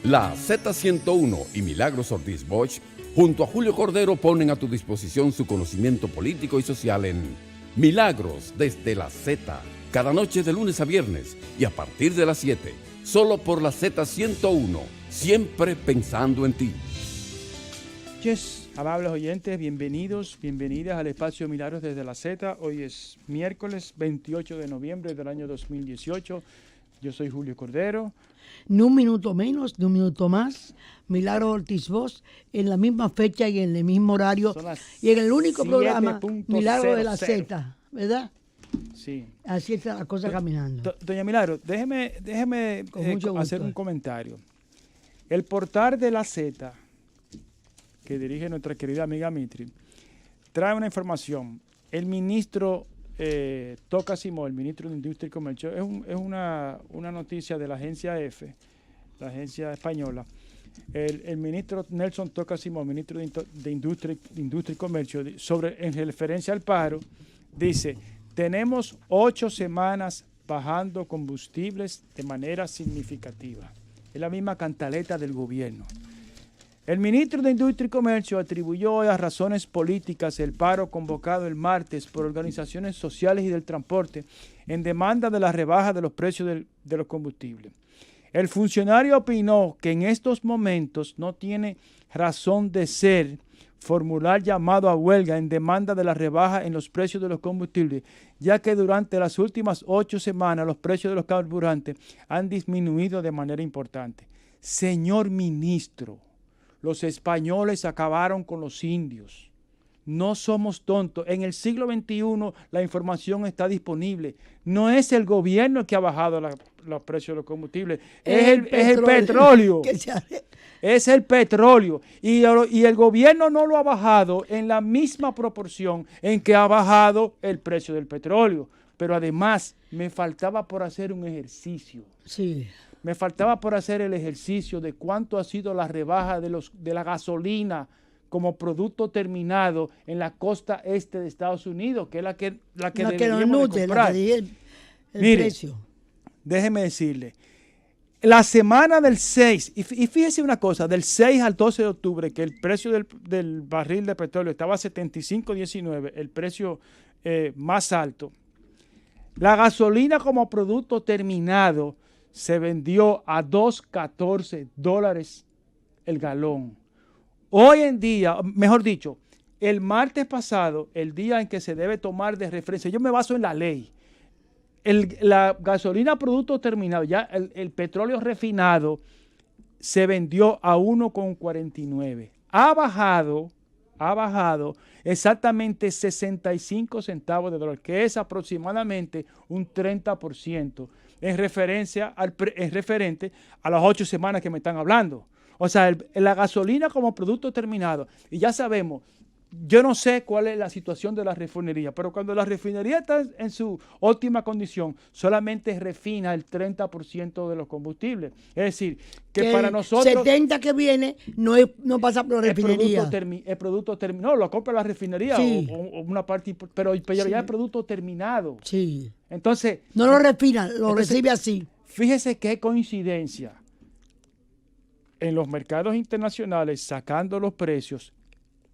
La Z101 y Milagros Ortiz Bosch, junto a Julio Cordero, ponen a tu disposición su conocimiento político y social en Milagros desde la Z, cada noche de lunes a viernes y a partir de las 7, solo por la Z101, siempre pensando en ti. Amables oyentes, bienvenidas al espacio Milagros desde la Z. Hoy es miércoles 28 de noviembre del año 2018. Yo soy Julio Cordero. Ni un minuto menos, ni un minuto más. Milagros Ortiz Bosch, en la misma fecha y en el mismo horario. Y en el único programa, Milagros de la Z, ¿verdad? Sí. Así está la cosa caminando. Doña Milagros, déjeme hacer un comentario. El portal de la Z, que dirige nuestra querida amiga Mitri, trae una información. El ministro Toca Simó, el ministro de Industria y Comercio, es una noticia de la agencia EFE, la agencia española. El ministro Nelson Toca Simó, ministro de Industria y Comercio, en referencia al paro, dice: tenemos 8 semanas bajando combustibles de manera significativa. Es la misma cantaleta del gobierno. El ministro de Industria y Comercio atribuyó hoy a razones políticas el paro convocado el martes por organizaciones sociales y del transporte en demanda de la rebaja de los precios de los combustibles. El funcionario opinó que en estos momentos no tiene razón de ser formular llamado a huelga en demanda de la rebaja en los precios de los combustibles, ya que durante las últimas 8 semanas los precios de los carburantes han disminuido de manera importante. Señor ministro, los españoles acabaron con los indios. No somos tontos. En el siglo XXI la información está disponible. No es el gobierno el que ha bajado los precios de los combustibles. Es el petróleo. Es el petróleo. Y el gobierno no lo ha bajado en la misma proporción en que ha bajado el precio del petróleo. Pero además me faltaba por hacer un ejercicio. Sí. Me faltaba por hacer el ejercicio de cuánto ha sido la rebaja de la gasolina como producto terminado en la costa este de Estados Unidos, que es la que deberíamos de comprar. El Mire, precio. Déjeme decirle, la semana del 6, y fíjese una cosa, del 6 al 12 de octubre, que el precio del barril de petróleo estaba a 75.19, el precio más alto, la gasolina como producto terminado se vendió a $2.14 el galón. Hoy en día, mejor dicho, el martes pasado, el día en que se debe tomar de referencia, yo me baso en la ley, la gasolina producto terminado, ya el petróleo refinado se vendió a 1.49. Ha bajado exactamente 65 centavos de dólar, que es aproximadamente un 30%. En referente a las 8 semanas que me están hablando. O sea, la gasolina como producto terminado. Y ya sabemos, yo no sé cuál es la situación de la refinería, pero cuando la refinería está en su óptima condición, solamente refina el 30% de los combustibles. Es decir, que para nosotros... 70 que viene no pasa por la refinería. El producto terminado, lo compra la refinería, sí, o una parte, pero sí, ya es producto terminado. Sí. Entonces... No lo refina, lo recibe así. Fíjese qué coincidencia. En los mercados internacionales, sacando los precios,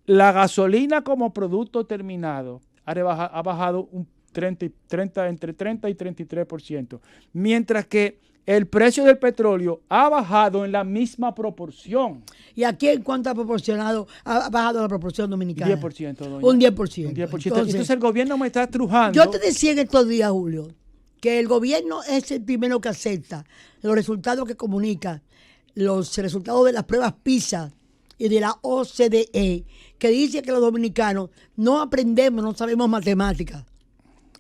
la gasolina como producto terminado ha bajado entre 30 y 33%, mientras que el precio del petróleo ha bajado en la misma proporción. ¿Y aquí en cuánto ha proporcionado? Ha bajado la proporción dominicana. 10%, doña. Un 10%. Un 10%. Entonces el gobierno me está estrujando. Yo te decía en estos días, Julio, que el gobierno es el primero que acepta los resultados que comunica, los resultados de las pruebas PISA y de la OCDE, que dice que los dominicanos no aprendemos, no sabemos matemáticas.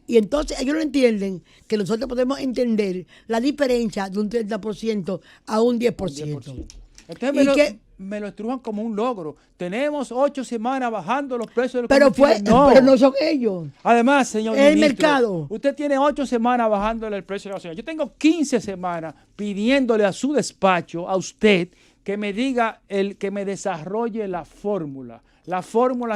Y entonces ellos no entienden que nosotros podemos entender la diferencia de un 30% a un 10%. Entonces me lo estrujan como un logro. Tenemos 8 semanas bajando los precios de los combustibles. Pero no son ellos. Además, señor ministro, el mercado. Usted tiene 8 semanas bajándole el precio de la gasolina. Yo tengo 15 semanas pidiéndole a su despacho, a usted, que me diga, que me desarrolle la fórmula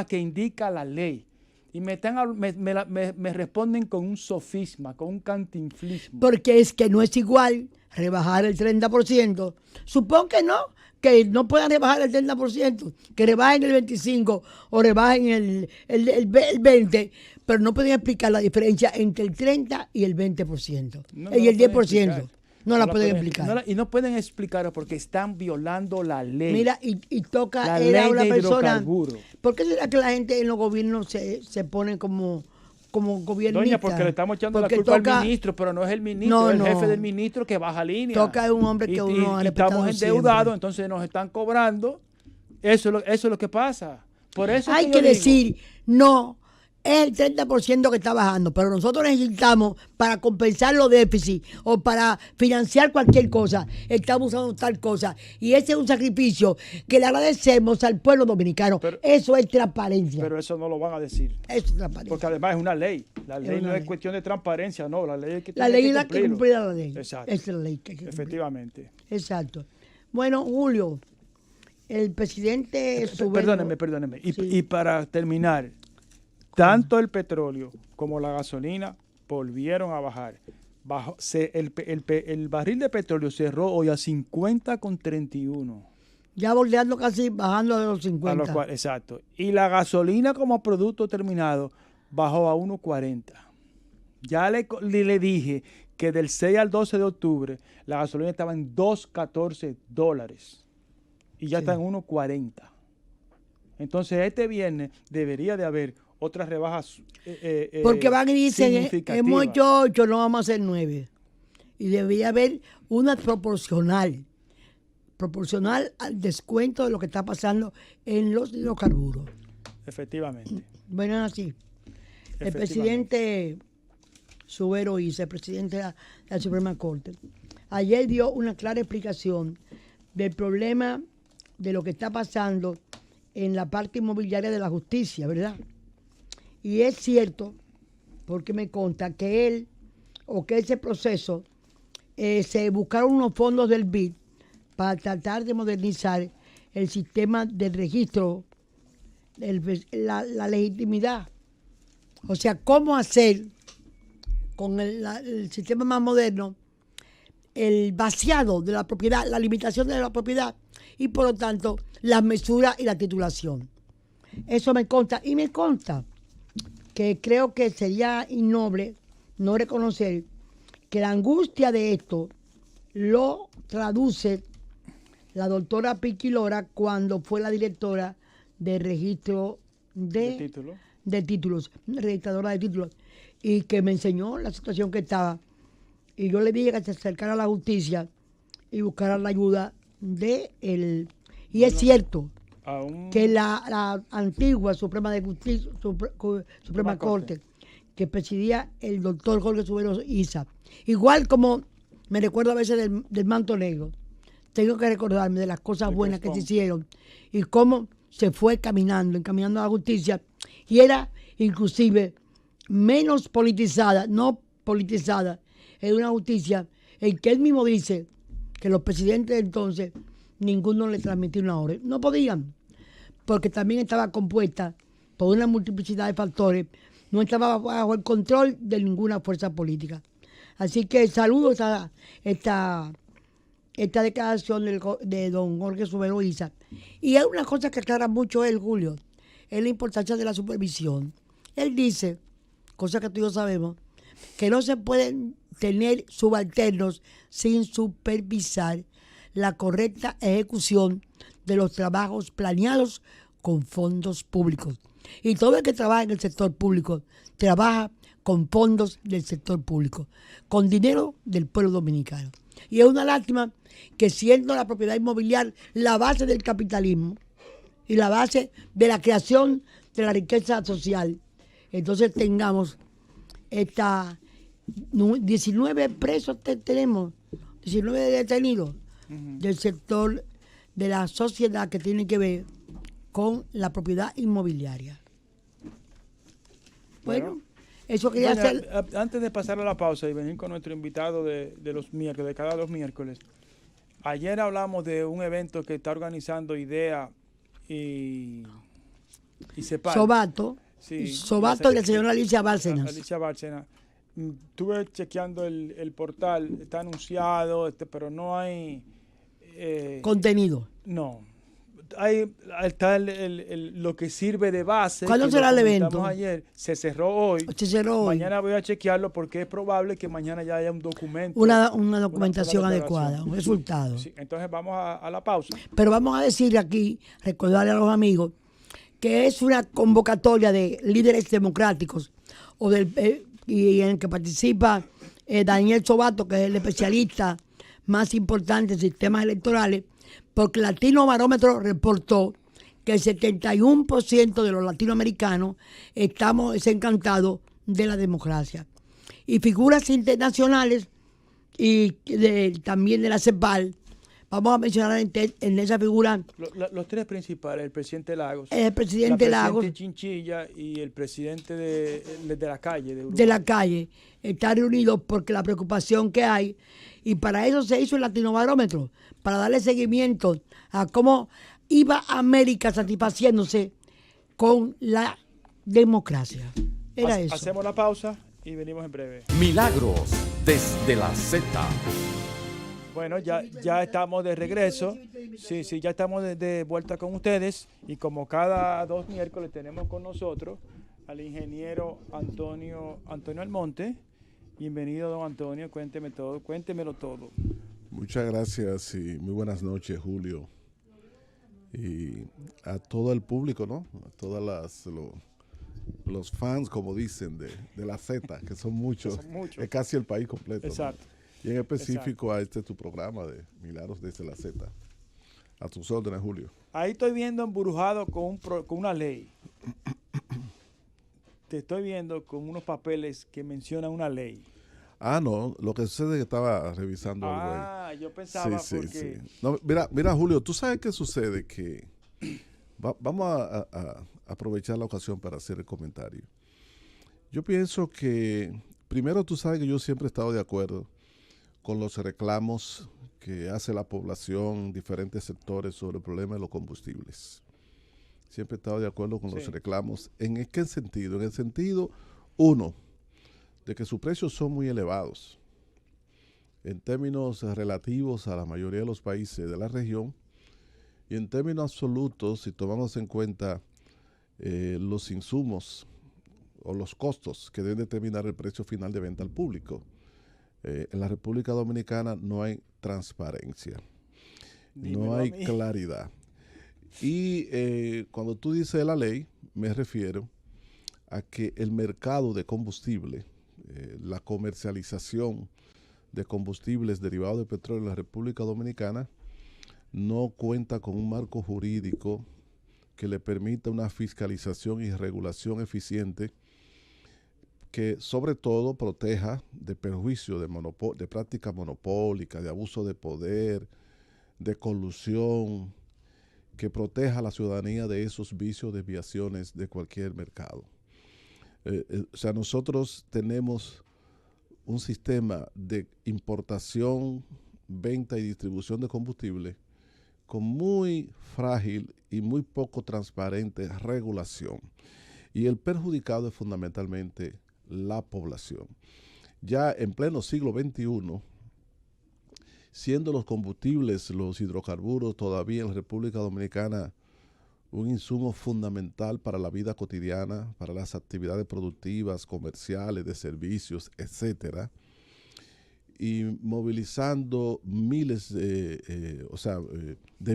que indica la ley. Y me responden con un sofisma, con un cantinflismo. Porque es que no es igual rebajar el 30%. Supongo que no puedan rebajar el 30%, que rebajen el 25% o rebajen el 20%, pero no pueden explicar la diferencia entre el 30% y el 20%. Y el 10%. No la pueden explicar. Y no pueden explicarlo porque están violando la ley. Mira, y toca la ley a una de persona. ¿Por qué será que la gente en los gobiernos se pone como gobiernista? Doña, porque le estamos echando la culpa al ministro, pero no es el ministro, es el jefe del ministro que baja línea. Toca a un hombre que uno ha respetado estamos endeudados, entonces nos están cobrando. Eso es lo que pasa. Por eso hay que decir, no, es el 30% que está bajando, pero nosotros necesitamos para compensar los déficits o para financiar cualquier cosa, estamos usando tal cosa. Y ese es un sacrificio que le agradecemos al pueblo dominicano. Pero, eso es transparencia. Pero eso no lo van a decir. Eso es transparencia. Porque además es una ley. La ley no es cuestión de transparencia, no. La ley es que la ley es la que cumple la ley. Exacto. Esa es la ley que efectivamente. Exacto. Bueno, Julio, el presidente... Perdóneme. Y para terminar... Tanto el petróleo como la gasolina volvieron a bajar. El barril de petróleo cerró hoy a 50,31. Ya bordeando casi, bajando de los 50. Exacto. Y la gasolina como producto terminado bajó a 1,40. Ya le dije que del 6 al 12 de octubre la gasolina estaba en $2.14 y ya está en 1,40. Entonces este viernes debería de haber otras rebajas porque van y dicen, hemos hecho 8, no vamos a hacer 9. Y debería haber una proporcional al descuento de lo que está pasando en los hidrocarburos. Efectivamente. Bueno, así. El presidente Subero Isa, el presidente de la Suprema Corte, ayer dio una clara explicación del problema de lo que está pasando en la parte inmobiliaria de la justicia, ¿verdad? Y es cierto, porque me consta que ese proceso se buscaron unos fondos del BID para tratar de modernizar el sistema de registro, la legitimidad. O sea, cómo hacer con el sistema más moderno el vaciado de la propiedad, la limitación de la propiedad y por lo tanto la mesura y la titulación. Eso me consta y me consta que creo que sería innoble no reconocer que la angustia de esto lo traduce la doctora Piqui Lora cuando fue la directora de registro de títulos, registradora de títulos, y que me enseñó la situación que estaba. Y yo le dije que se acercara a la justicia y buscara la ayuda de él. Y es cierto que la antigua Suprema de Justicia, Suprema Corte, que presidía el doctor Jorge Subero Isa, igual como me recuerdo a veces del manto negro, tengo que recordarme de las cosas buenas que se hicieron y cómo se fue encaminando a la justicia, y era inclusive menos politizada, no politizada, es una justicia en que él mismo dice que los presidentes de entonces ninguno le transmitió una orden. No podían, porque también estaba compuesta por una multiplicidad de factores, no estaba bajo el control de ninguna fuerza política. Así que saludos a esta declaración de don Jorge Subero Isa. Y hay una cosa que aclara mucho él, Julio, es la importancia de la supervisión. Él dice, cosa que todos sabemos, que no se pueden tener subalternos sin supervisar la correcta ejecución de los trabajos planeados con fondos públicos. Y todo el que trabaja en el sector público trabaja con fondos del sector público, con dinero del pueblo dominicano. Y es una lástima que siendo la propiedad inmobiliaria la base del capitalismo y la base de la creación de la riqueza social, entonces tengamos 19 presos tenemos, 19 detenidos del sector de la sociedad que tiene que ver con la propiedad inmobiliaria. Bueno, eso quería hacer. Antes de pasar a la pausa y venir con nuestro invitado de los miércoles, de cada 2 miércoles, ayer hablamos de un evento que está organizando IDEA y CEPAL. Sobato. Sí, Sobato y la señora Alicia Bárcenas. Alicia Bárcenas. Estuve chequeando el portal, está anunciado, pero no hay... contenido. No. Está lo que sirve de base. ¿Cuándo será el evento? Ayer, se cerró hoy. Mañana voy a chequearlo porque es probable que mañana ya haya un documento. Una documentación adecuada, un resultado. Sí, entonces vamos a la pausa. Pero vamos a decir aquí, recordarle a los amigos, que es una convocatoria de líderes democráticos y en el que participa Daniel Sobato, que es el especialista más importante en sistemas electorales, porque Latino Barómetro reportó que el 71% de los latinoamericanos estamos desencantados de la democracia. Y figuras internacionales y también de la CEPAL, vamos a mencionar en esa figura... Los tres principales, el presidente Lagos. El presidente Lagos. El presidente Chinchilla y el presidente de la calle. De la calle. Están reunidos porque la preocupación que hay, y para eso se hizo el Latino Barómetro, para darle seguimiento a cómo iba América satisfaciéndose con la democracia. Era eso. Hacemos la pausa y venimos en breve. Milagros desde la Z. Bueno, ya estamos de regreso. Sí, ya estamos de vuelta con ustedes. Y como cada 2 miércoles tenemos con nosotros al ingeniero Antonio Almonte. Bienvenido, don Antonio. Cuéntemelo todo. Muchas gracias y muy buenas noches, Julio. Y a todo el público, ¿no? A todas los fans, como dicen, de la Z, que son muchos. Es casi el país completo. Exacto. ¿No? Y en específico a tu programa de Milagros desde la Z. A tus órdenes, Julio. Ahí estoy viendo embrujado con una ley. Te estoy viendo con unos papeles que mencionan una ley. No, lo que sucede es que estaba revisando algo ahí. Yo pensaba sí. porque... No, mira, Julio, ¿tú sabes qué sucede? Que vamos a aprovechar la ocasión para hacer el comentario. Yo pienso que, primero, tú sabes que yo siempre he estado de acuerdo con los reclamos que hace la población en diferentes sectores sobre el problema de los combustibles. Siempre he estado de acuerdo con los reclamos. ¿En qué sentido? En el sentido, uno, de que sus precios son muy elevados en términos relativos a la mayoría de los países de la región y en términos absolutos, si tomamos en cuenta los insumos o los costos que deben determinar el precio final de venta al público. En la República Dominicana no hay transparencia, no hay claridad. Y cuando tú dices la ley, me refiero a que el mercado de combustible, la comercialización de combustibles derivados de petróleo en la República Dominicana no cuenta con un marco jurídico que le permita una fiscalización y regulación eficiente que sobre todo proteja de perjuicio de práctica monopólica, de abuso de poder, de colusión, que proteja a la ciudadanía de esos vicios, desviaciones de cualquier mercado. O sea, nosotros tenemos un sistema de importación, venta y distribución de combustible con muy frágil y muy poco transparente regulación. Y el perjudicado es fundamentalmente la población. Ya en pleno siglo XXI, siendo los combustibles, los hidrocarburos todavía en la República Dominicana un insumo fundamental para la vida cotidiana, para las actividades productivas, comerciales, de servicios, etcétera, y movilizando miles de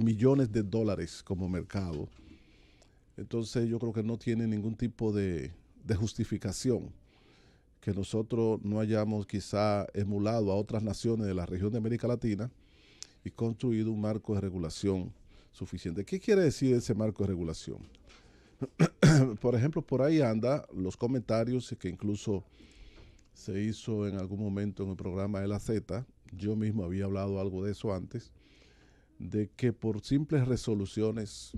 millones de dólares como mercado. Entonces yo creo que no tiene ningún tipo de justificación que nosotros no hayamos quizá emulado a otras naciones de la región de América Latina y construido un marco de regulación suficiente. ¿Qué quiere decir ese marco de regulación? Por ejemplo, por ahí anda los comentarios que incluso se hizo en algún momento en el programa de la Z, yo mismo había hablado algo de eso antes, de que por simples resoluciones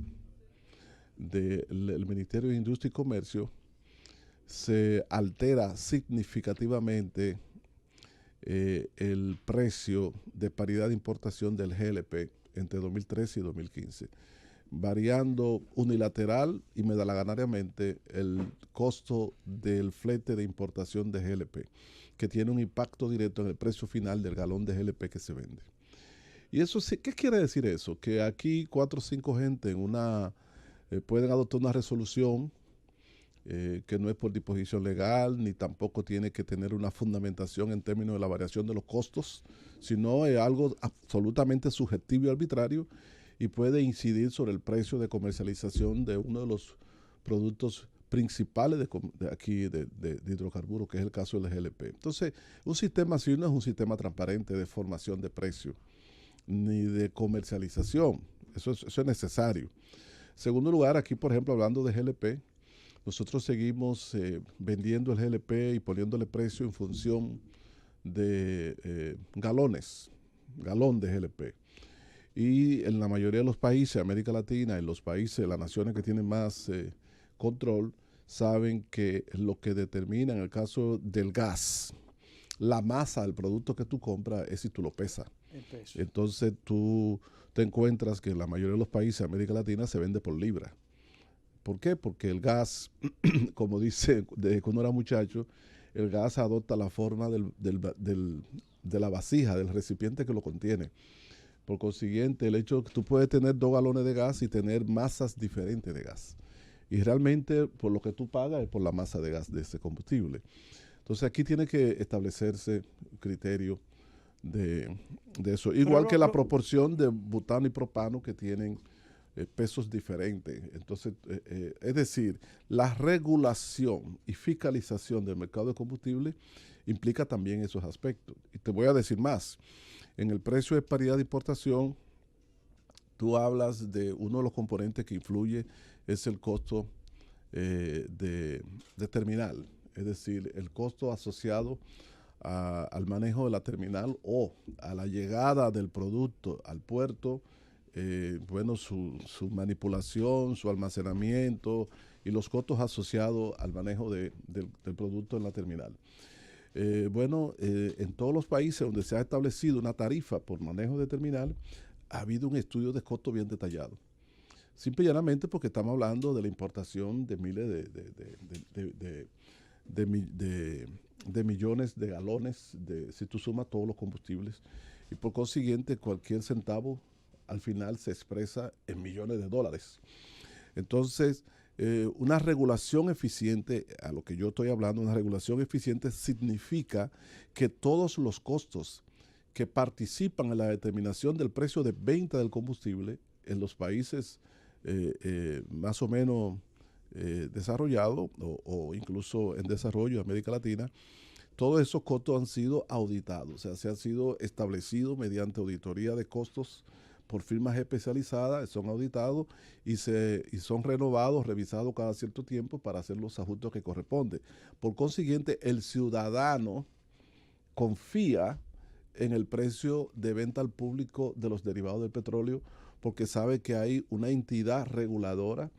del Ministerio de Industria y Comercio se altera significativamente el precio de paridad de importación del GLP entre 2013 y 2015. variando unilateral y medalaganariamente el costo del flete de importación de GLP, que tiene un impacto directo en el precio final del galón de GLP que se vende. Y eso sí, ¿qué quiere decir eso? Que aquí 4 o 5 gente pueden adoptar una resolución que no es por disposición legal, ni tampoco tiene que tener una fundamentación en términos de la variación de los costos, sino es algo absolutamente subjetivo y arbitrario, y puede incidir sobre el precio de comercialización de uno de los productos principales de hidrocarburos, que es el caso del GLP. Entonces, un sistema así no es un sistema transparente de formación de precio, ni de comercialización. Eso es necesario. Segundo lugar, aquí, por ejemplo, hablando de GLP, nosotros seguimos vendiendo el GLP y poniéndole precio en función de galón de GLP. Y en la mayoría de los países de América Latina, en los países, las naciones que tienen más control, saben que lo que determina en el caso del gas, la masa del producto que tú compras es si tú lo pesas. Entonces tú te encuentras que en la mayoría de los países de América Latina se vende por libra. ¿Por qué? Porque el gas, como dice desde cuando era muchacho, el gas adopta la forma de la vasija, del recipiente que lo contiene. Por consiguiente, el hecho de que tú puedes tener 2 galones de gas y tener masas diferentes de gas. Y realmente, por lo que tú pagas es por la masa de gas de ese combustible. Entonces, aquí tiene que establecerse criterio de eso. Igual que la proporción de butano y propano, que tienen pesos diferentes. Entonces, es decir, la regulación y fiscalización del mercado de combustible implica también esos aspectos. Y te voy a decir más. En el precio de paridad de importación, tú hablas de uno de los componentes que influye, es el costo de terminal, es decir, el costo asociado al manejo de la terminal o a la llegada del producto al puerto, su manipulación, su almacenamiento y los costos asociados al manejo del producto en la terminal. En todos los países donde se ha establecido una tarifa por manejo de terminal, ha habido un estudio de costo bien detallado. Simple y llanamente porque estamos hablando de la importación de miles de millones de galones, si tú sumas todos los combustibles, y por consiguiente cualquier centavo al final se expresa en millones de dólares. Entonces, una regulación eficiente, a lo que yo estoy hablando, una regulación eficiente significa que todos los costos que participan en la determinación del precio de venta del combustible en los países más o menos desarrollados o incluso en desarrollo de América Latina, todos esos costos han sido auditados, o sea, se han sido establecidos mediante auditoría de costos por firmas especializadas, son auditados y son renovados, revisados cada cierto tiempo para hacer los ajustes que corresponden. Por consiguiente, el ciudadano confía en el precio de venta al público de los derivados del petróleo porque sabe que hay una entidad reguladora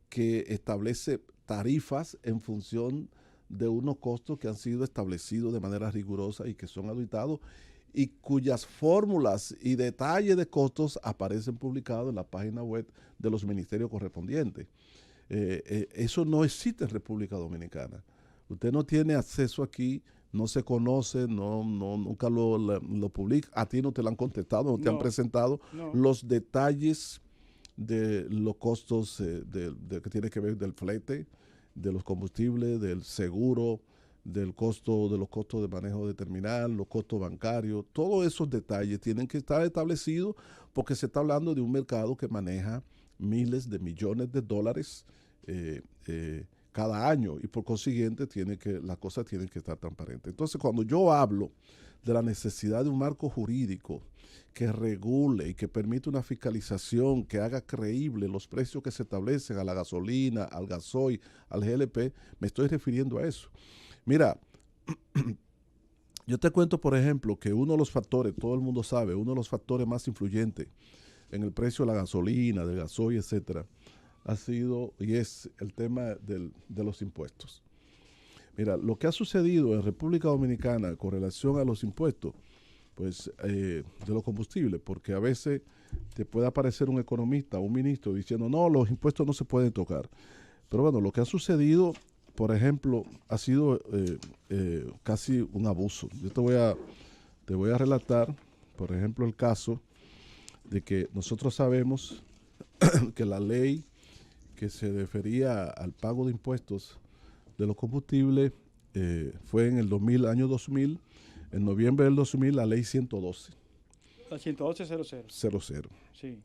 que establece tarifas en función de unos costos que han sido establecidos de manera rigurosa y que son auditados y cuyas fórmulas y detalles de costos aparecen publicados en la página web de los ministerios correspondientes. Eso no existe en República Dominicana. Usted no tiene acceso aquí, no se conoce, nunca lo publica, a ti no te lo han contestado, no te han presentado los detalles de los costos que tiene que ver del flete, de los combustibles, del seguro, de los costos de manejo de terminal, los costos bancarios. Todos esos detalles tienen que estar establecidos porque se está hablando de un mercado que maneja miles de millones de dólares cada año y por consiguiente las cosas tienen que estar transparentes. Entonces, cuando yo hablo de la necesidad de un marco jurídico que regule y que permita una fiscalización que haga creíble los precios que se establecen a la gasolina, al gasoil, al GLP, me estoy refiriendo a eso. Mira, yo te cuento, por ejemplo, que uno de los factores, todo el mundo sabe, uno de los factores más influyentes en el precio de la gasolina, del gasoil, etcétera, ha sido y es el tema de los impuestos. Mira, lo que ha sucedido en República Dominicana con relación a los impuestos, pues de los combustibles, porque a veces te puede aparecer un economista, un ministro diciendo, no, los impuestos no se pueden tocar. Pero bueno, lo que ha sucedido, por ejemplo, ha sido casi un abuso. Yo te voy a relatar, por ejemplo, el caso de que nosotros sabemos que la ley que se refería al pago de impuestos de los combustibles fue en el año 2000, en noviembre del 2000, la ley 112. La 112.00. Sí.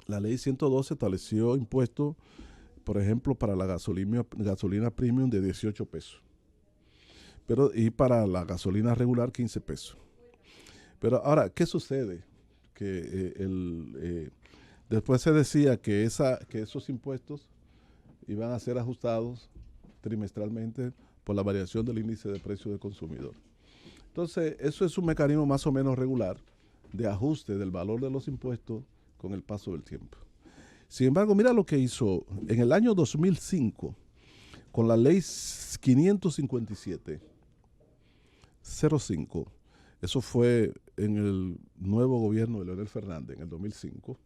La ley 112 estableció impuestos, por ejemplo, para la gasolina premium de 18 pesos. Y para la gasolina regular 15 pesos. Pero ahora, ¿qué sucede? Que después se decía que esos impuestos iban a ser ajustados trimestralmente por la variación del índice de precio del consumidor. Entonces, eso es un mecanismo más o menos regular de ajuste del valor de los impuestos con el paso del tiempo. Sin embargo, mira lo que hizo en el año 2005 con la ley 557-05. Eso fue en el nuevo gobierno de Leonel Fernández en el 2005.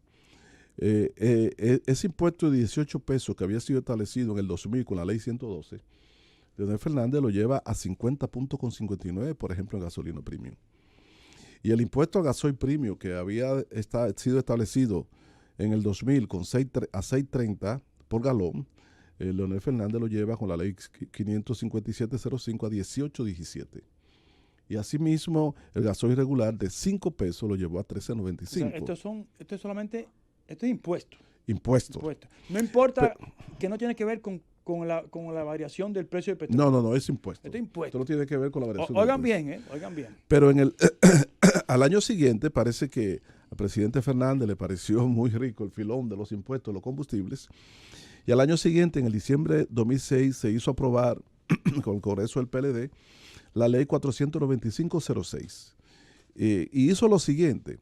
Ese impuesto de 18 pesos que había sido establecido en el 2000 con la ley 112, Leonel Fernández lo lleva a 50.59, por ejemplo, en gasolina premium. Y el impuesto a gasoil premium que había sido establecido en el 2000 a 6.30 por galón, Leonel Fernández lo lleva con la ley 557-05 a 18.17. Y asimismo, el gasoil regular de 5 pesos lo llevó a 13.95. O sea, esto es solamente, esto es impuesto. Impuesto. No importa que no tiene que ver con la variación del precio del petróleo. No, es impuesto. Esto es impuesto. Esto no tiene que ver con la variación Oigan bien. Pero al año siguiente parece que al presidente Fernández le pareció muy rico el filón de los impuestos de los combustibles. Y al año siguiente, en el diciembre de 2006, se hizo aprobar con el Congreso del PLD la ley 495-06. Y hizo lo siguiente.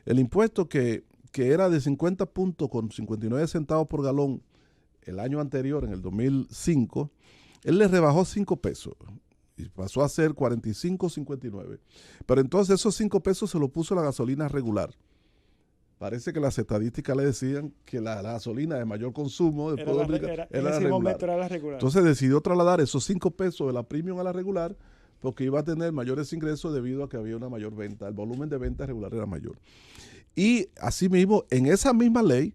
El impuesto que era de 50.59 centavos por galón el año anterior, en el 2005, él le rebajó 5 pesos y pasó a ser 45.59. Pero entonces esos 5 pesos se lo puso la gasolina regular. Parece que las estadísticas le decían que la gasolina de mayor consumo era la regular. Entonces decidió trasladar esos 5 pesos de la premium a la regular porque iba a tener mayores ingresos debido a que había una mayor venta. El volumen de venta regular era mayor. Y asimismo, en esa misma ley,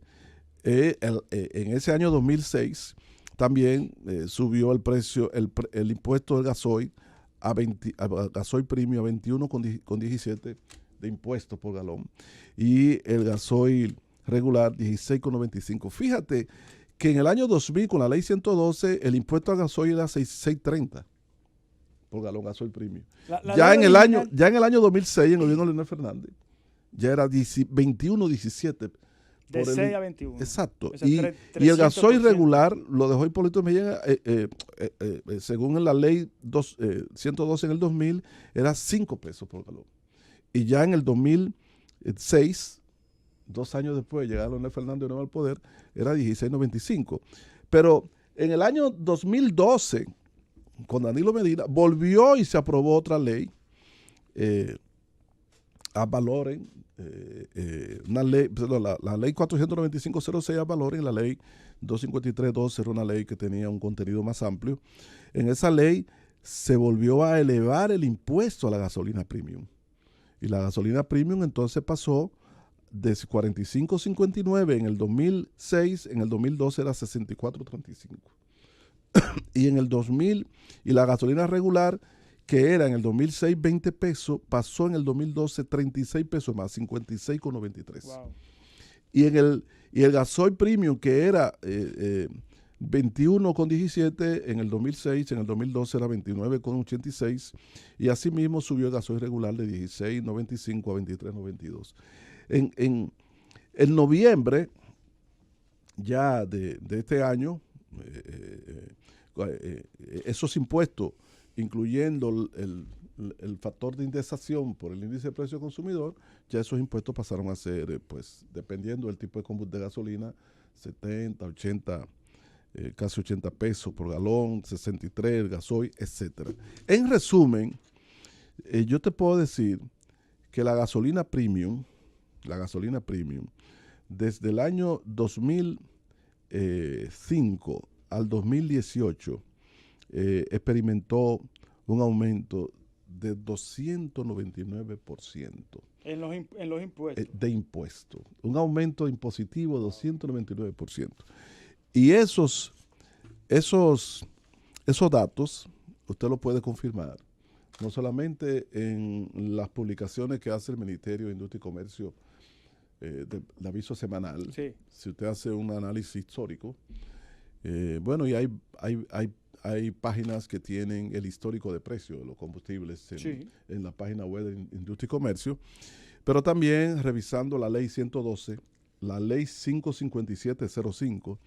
en ese año 2006, también subió el precio, el impuesto del gasoil a gasoil premium a 21,17 de impuestos por galón y el gasoil regular 16,95. Fíjate que en el año 2000 con la ley 112 el impuesto al gasoil era 6.30 por galón gasoil premium. Ya en el año 2006 en el gobierno de Leonel Fernández ya era 21.17. De 6 a 21. Exacto. Y el gasoil regular lo dejó Hipólito Mejía, según la ley 112 en el 2000, era 5 pesos por galón. Y ya en el 2006, 2 años después de llegar a Leonel Fernández de nuevo al poder, era 16.95. Pero en el año 2012, con Danilo Medina, volvió y se aprobó otra ley a valores. La ley 495-06 a valores, la ley 253-12 era una ley que tenía un contenido más amplio. En esa ley se volvió a elevar el impuesto a la gasolina premium. Y la gasolina premium entonces pasó de 45.59 en el 2006, en el 2012 era 64.35. Y en el 2000, y la gasolina regular, que era en el 2006 20 pesos, pasó en el 2012 36 pesos más, 56,93. Wow. Y el gasoil premium, que era 21,17 en el 2006, en el 2012 era 29,86, y asimismo subió el gasoil regular de 16,95 a 23,92. En noviembre ya de este año, esos impuestos, incluyendo el factor de indexación por el índice de precio del consumidor, ya esos impuestos pasaron a ser, pues, dependiendo del tipo de gasolina, 70, 80, casi 80 pesos por galón, 63 el gasoil, etc. En resumen, yo te puedo decir que la gasolina premium desde el año 2005 al 2018 experimentó un aumento de 299%. En los impuestos. De impuestos. Un aumento impositivo de 299%. Y esos datos usted lo puede confirmar, no solamente en las publicaciones que hace el Ministerio de Industria y Comercio, del aviso semanal. Sí. Si usted hace un análisis histórico, bueno, y hay páginas que tienen el histórico de precios de los combustibles en la página web de Industria y Comercio, pero también revisando la ley 112, la ley 55705,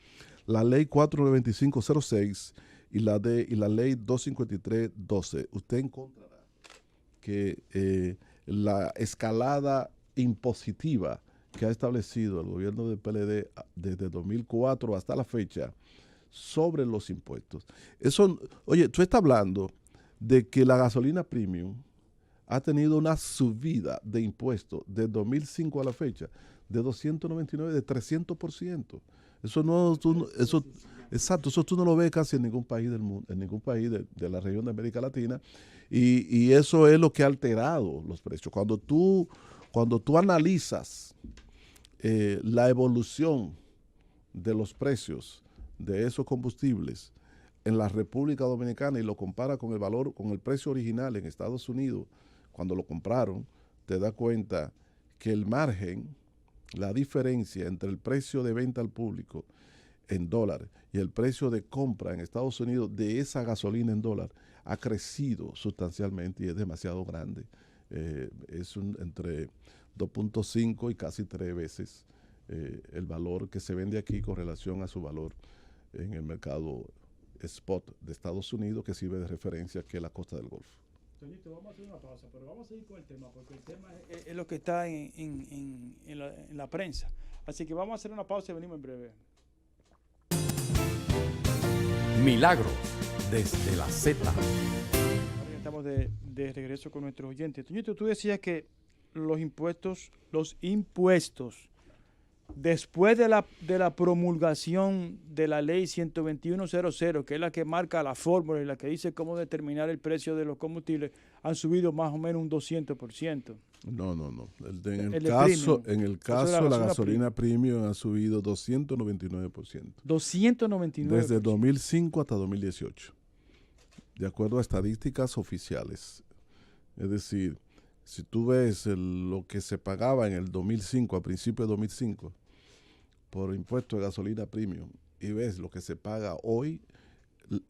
la ley 49506 y la ley 25312. Usted encontrará que la escalada impositiva que ha establecido el gobierno del PLD desde 2004 hasta la fecha sobre los impuestos. Eso, oye, tú estás hablando de que la gasolina premium ha tenido una subida de impuestos de 2005 a la fecha de 299, de 300%. Eso tú no lo ves casi en ningún país del mundo, en ningún país de la región de América Latina, y eso es lo que ha alterado los precios. Cuando tú analizas la evolución de los precios de esos combustibles en la República Dominicana y lo compara con el valor, con el precio original en Estados Unidos, cuando lo compraron, te das cuenta que el margen, la diferencia entre el precio de venta al público en dólares y el precio de compra en Estados Unidos de esa gasolina en dólar ha crecido sustancialmente y es demasiado grande. Es entre 2.5 y casi 3 veces el valor que se vende aquí con relación a su valor en el mercado spot de Estados Unidos, que sirve de referencia, que es la costa del Golfo. Toñito, vamos a hacer una pausa, pero vamos a seguir con el tema, porque el tema es lo que está en la prensa. Así que vamos a hacer una pausa y venimos en breve. Milagros desde la Z. Ahora ya estamos de regreso con nuestros oyentes. Toñito, tú decías que los impuestos, después de la promulgación de la ley 121.00, que es la que marca la fórmula y la que dice cómo determinar el precio de los combustibles, han subido más o menos un 200%. No. En el caso la gasolina premium ha subido 299%. 299%. Desde 2005 hasta 2018. De acuerdo a estadísticas oficiales. Es decir, si tú ves lo que se pagaba en el 2005, a principios de 2005, por impuesto de gasolina premium, y ves lo que se paga hoy,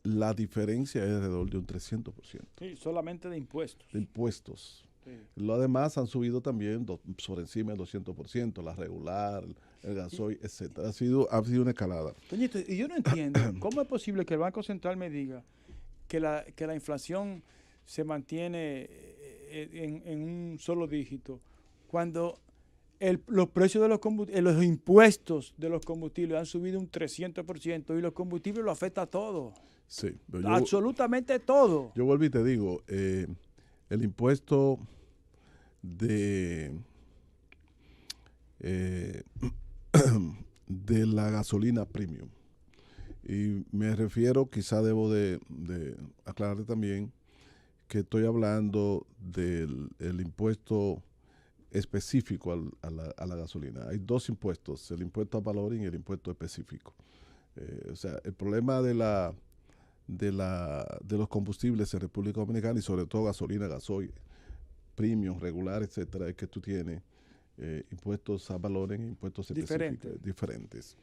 la diferencia es alrededor de un 300%. Sí, solamente de impuestos. De impuestos. Sí. Lo demás han subido también sobre encima del 200%, la regular, el gasoil, etcétera. Ha sido una escalada. Toñito, y yo no entiendo, ¿cómo es posible que el Banco Central me diga que la inflación se mantiene en un solo dígito cuando los precios de los impuestos de los combustibles han subido un 300% y los combustibles lo afecta a todo? Sí. Absolutamente todo. Yo vuelvo y te digo, el impuesto de la gasolina premium, y me refiero, quizá debo de aclararte también que estoy hablando del impuesto específico a la gasolina. Hay dos impuestos, el impuesto a valoring y el impuesto específico. O sea, el problema de los combustibles en República Dominicana, y sobre todo gasolina, gasoil, premium, regular, etcétera, es que tú tienes impuestos a valoring e impuestos específicos diferentes.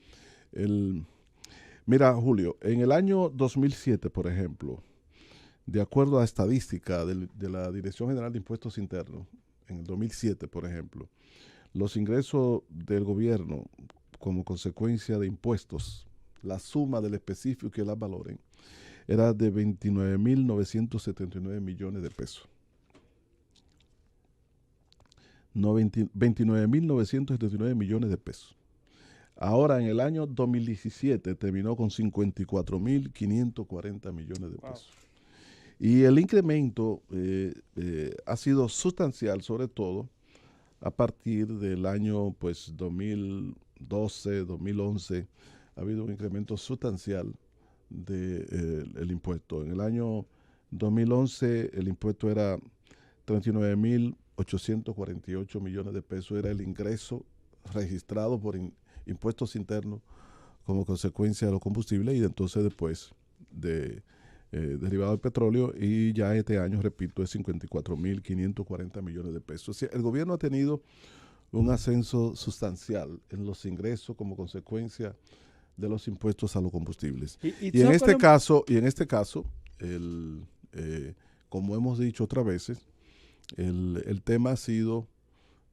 Mira, Julio, en el año 2007, por ejemplo, de acuerdo a estadística de la Dirección General de Impuestos Internos, en el 2007, por ejemplo, los ingresos del gobierno como consecuencia de impuestos, la suma del específico y el ad valorem, era de 29.979 millones de pesos. 29.979 millones de pesos. Ahora, en el año 2017, terminó con 54.540 millones de pesos. Wow. Y el incremento ha sido sustancial, sobre todo a partir del año 2000, 2012, 2011, ha habido un incremento sustancial del impuesto. En el año 2011 el impuesto era 39.848 millones de pesos, era el ingreso registrado por impuestos internos como consecuencia de los combustibles y entonces después derivado del petróleo, y ya este año, repito, es 54.540 millones de pesos. O sea, el gobierno ha tenido un ascenso sustancial en los ingresos como consecuencia de los impuestos a los combustibles. Y en este caso, como hemos dicho otras veces, el tema ha sido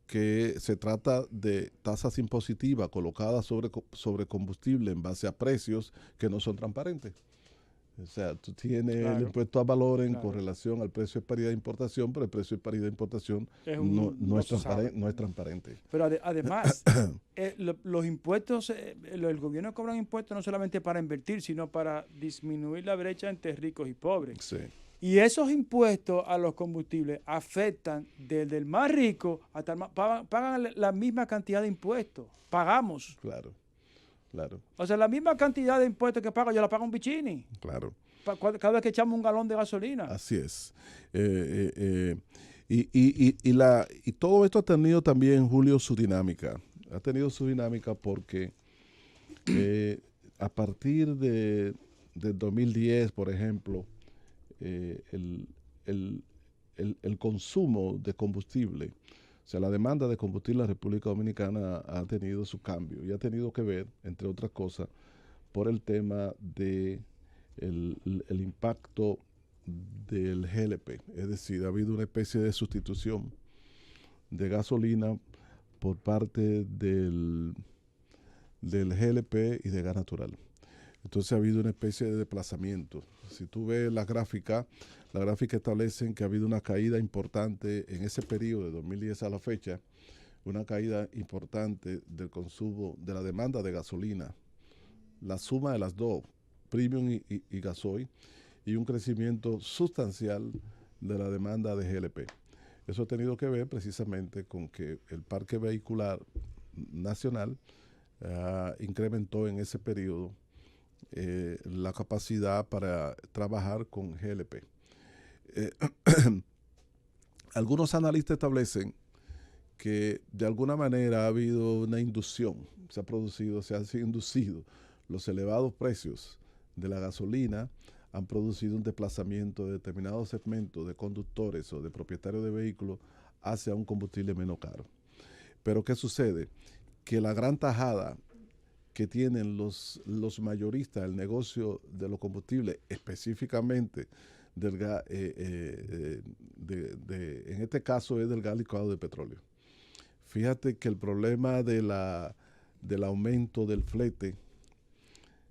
que se trata de tasas impositivas colocadas sobre combustible en base a precios que no son transparentes. O sea, tú tienes el impuesto a valor en correlación al precio de paridad de importación, pero el precio de paridad de importación no es transparente. Pero además, los impuestos, el gobierno cobra impuestos no solamente para invertir, sino para disminuir la brecha entre ricos y pobres. Sí. Y esos impuestos a los combustibles afectan desde el más rico hasta el más, pagan la misma cantidad de impuestos. Pagamos. Claro. O sea, la misma cantidad de impuestos que pago, yo la pago un bichini. Claro. Cada vez que echamos un galón de gasolina. Así es. Y todo esto ha tenido también, Julio, su dinámica. Ha tenido su dinámica porque a partir de 2010, por ejemplo, el consumo de combustible, o sea, la demanda de combustible en la República Dominicana ha tenido su cambio y ha tenido que ver, entre otras cosas, por el tema de el impacto del GLP. Es decir, ha habido una especie de sustitución de gasolina por parte del GLP y de gas natural. Entonces ha habido una especie de desplazamiento. Si tú ves la gráfica establece que ha habido una caída importante en ese periodo de 2010 a la fecha, una caída importante del consumo, de la demanda de gasolina, la suma de las dos, premium y gasoil, y un crecimiento sustancial de la demanda de GLP. Eso ha tenido que ver precisamente con que el parque vehicular nacional incrementó en ese periodo la capacidad para trabajar con GLP. Algunos analistas establecen que de alguna manera ha habido una inducción, se han inducido los elevados precios de la gasolina, han producido un desplazamiento de determinados segmentos de conductores o de propietarios de vehículos hacia un combustible menos caro. Pero ¿qué sucede? Que la gran tajada que tienen los mayoristas del negocio de los combustibles, específicamente del gas, en este caso es del gas licuado de petróleo. Fíjate que el problema del aumento del flete,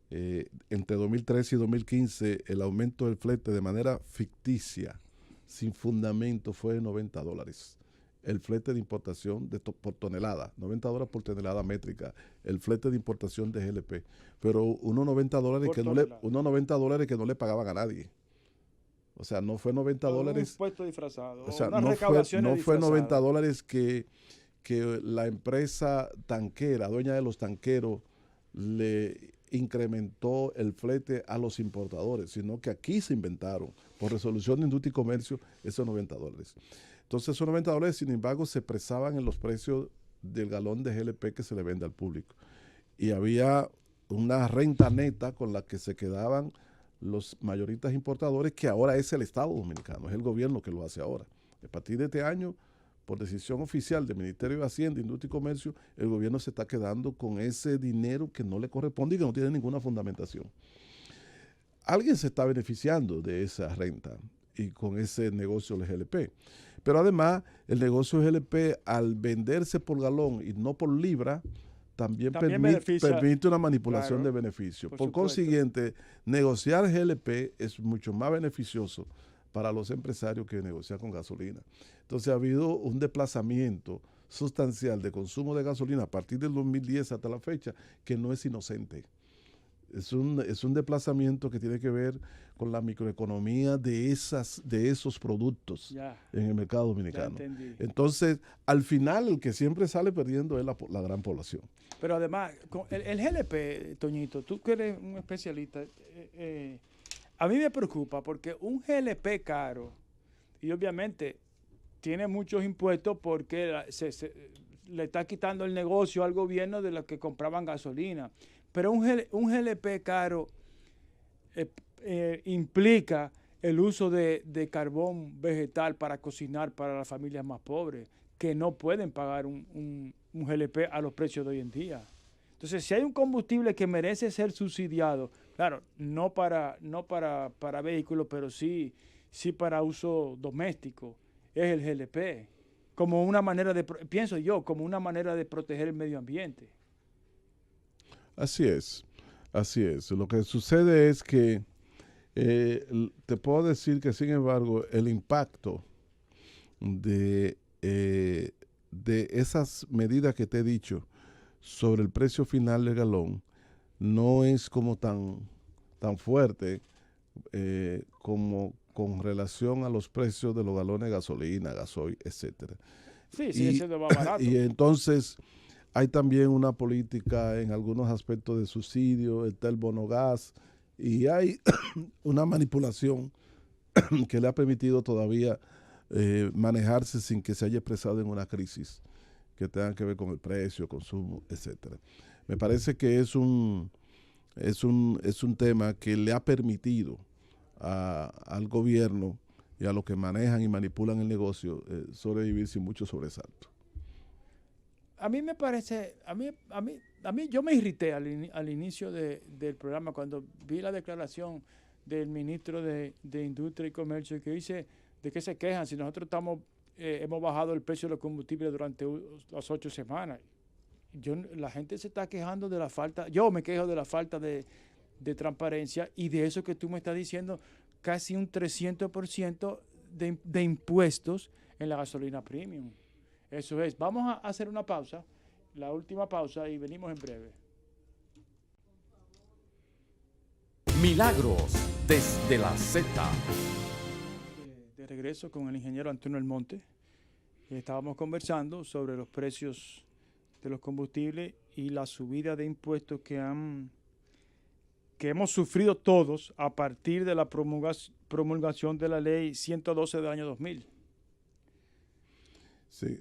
entre 2013 y 2015, el aumento del flete de manera ficticia, sin fundamento, fue de $90. El flete de importación por tonelada, $90 por tonelada métrica, el flete de importación de GLP, pero unos $90 que no le pagaban a nadie. O sea, no fue $90. Un impuesto disfrazado. O sea, no fue $90 que la empresa tanquera, dueña de los tanqueros, le incrementó el flete a los importadores, sino que aquí se inventaron, por resolución de Industria y Comercio, esos $90. Entonces, esos $90, sin embargo, se expresaban en los precios del galón de GLP que se le vende al público. Y había una renta neta con la que se quedaban los mayoristas importadores, que ahora es el Estado Dominicano, es el gobierno que lo hace ahora. A partir de este año, por decisión oficial del Ministerio de Hacienda, Industria y Comercio, el gobierno se está quedando con ese dinero que no le corresponde y que no tiene ninguna fundamentación. Alguien se está beneficiando de esa renta y con ese negocio del GLP. Pero además, el negocio del GLP, al venderse por galón y no por libra, también permite una manipulación de beneficio. Por consiguiente, negociar GLP es mucho más beneficioso para los empresarios que negociar con gasolina. Entonces ha habido un desplazamiento sustancial de consumo de gasolina a partir del 2010 hasta la fecha que no es inocente. Es un desplazamiento que tiene que ver con la microeconomía de esos productos en el mercado dominicano. Entonces, al final, el que siempre sale perdiendo es la gran población. Pero además, el GLP, Toñito, tú que eres un especialista, a mí me preocupa porque un GLP caro, y obviamente tiene muchos impuestos porque le está quitando el negocio al gobierno de los que compraban gasolina. Pero un GLP caro implica el uso de carbón vegetal para cocinar para las familias más pobres, que no pueden pagar un GLP a los precios de hoy en día. Entonces, si hay un combustible que merece ser subsidiado, claro, no para vehículos, pero sí para uso doméstico, es el GLP, como una manera pienso yo, como una manera de proteger el medio ambiente. Así es. Lo que sucede es que te puedo decir que, sin embargo, el impacto de esas medidas que te he dicho sobre el precio final del galón no es como tan fuerte como con relación a los precios de los galones de gasolina, gasoil, etcétera. Sí, sigue siendo más barato. Y entonces hay también una política en algunos aspectos de subsidio, está el bono gas, y hay una manipulación que le ha permitido todavía manejarse sin que se haya expresado en una crisis que tenga que ver con el precio, consumo, etcétera. Me parece que es un tema que le ha permitido al gobierno y a los que manejan y manipulan el negocio sobrevivir sin mucho sobresalto. A mí me parece, a mí yo me irrité al inicio del programa cuando vi la declaración del ministro de Industria y Comercio que dice de qué se quejan si nosotros hemos bajado el precio de los combustibles durante las 8 semanas. La gente se está quejando de la falta, yo me quejo de la falta de transparencia y de eso que tú me estás diciendo, casi un 300% de impuestos en la gasolina premium. Eso es. Vamos a hacer una pausa, la última pausa, y venimos en breve. Milagros desde la Z. De regreso con el ingeniero Antonio Almonte. Estábamos conversando sobre los precios de los combustibles y la subida de impuestos que hemos sufrido todos a partir de la promulgación de la ley 112 del año 2000. Sí,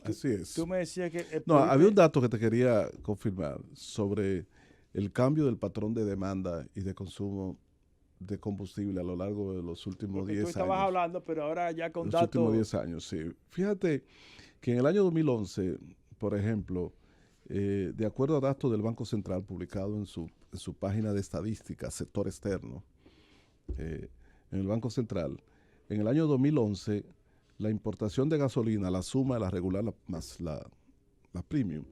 así es. Tú me decías que... había un dato que te quería confirmar sobre el cambio del patrón de demanda y de consumo de combustible a lo largo de los últimos 10 años. Tú estabas hablando, pero ahora ya con datos... Los últimos 10 años, sí. Fíjate que en el año 2011, por ejemplo, de acuerdo a datos del Banco Central publicado en su página de estadística, sector externo, en el Banco Central, en el año 2011, la importación de gasolina, la suma de la regular más la premium,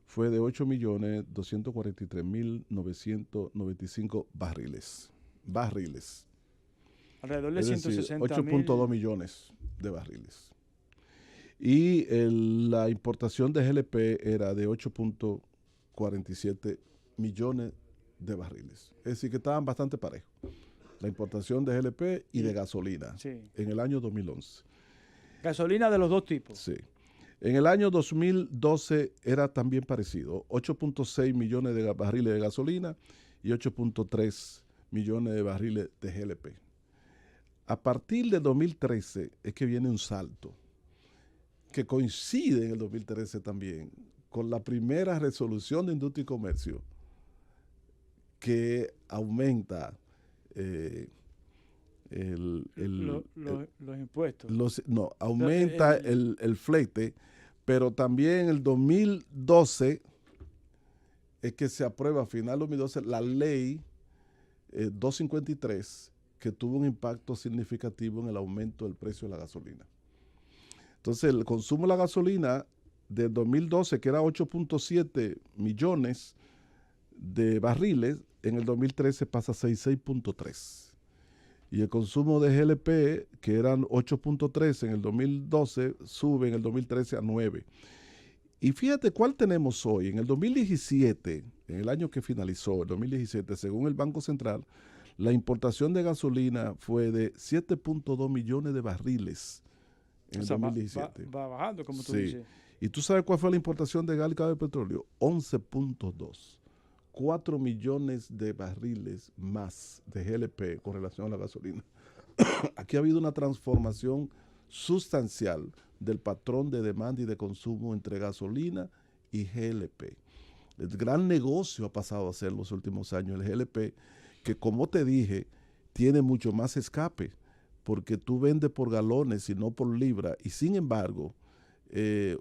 fue de 8.243.995 barriles. Alrededor de 160.000. 8.2 millones de barriles. Y la importación de GLP era de 8.47 millones de barriles. Es decir, que estaban bastante parejos. La importación de GLP y de gasolina en el año 2011. Gasolina de los dos tipos. Sí. En el año 2012 era también parecido. 8.6 millones de barriles de gasolina y 8.3 millones de barriles de GLP. A partir de 2013 es que viene un salto que coincide en el 2013 también con la primera resolución de Industria y Comercio que aumenta los impuestos. Aumenta el flete, pero también en el 2012 es que se aprueba, a final de 2012, la ley 253, que tuvo un impacto significativo en el aumento del precio de la gasolina. Entonces, el consumo de la gasolina del 2012, que era 8.7 millones de barriles, en el 2013 pasa a 6.3. Y el consumo de GLP, que eran 8.3 en el 2012, sube en el 2013 a 9. Y fíjate cuál tenemos hoy. En el 2017, en el año que finalizó, el 2017, según el Banco Central, la importación de gasolina fue de 7.2 millones de barriles en el 2017. Va bajando, como tú Sí. dices. ¿Y tú sabes cuál fue la importación de gas licuado de petróleo? 11.2. 4 millones de barriles más de GLP con relación a la gasolina. Aquí ha habido una transformación sustancial del patrón de demanda y de consumo entre gasolina y GLP. El gran negocio ha pasado a ser en los últimos años el GLP, que como te dije, tiene mucho más escape, porque tú vendes por galones y no por libra, y sin embargo,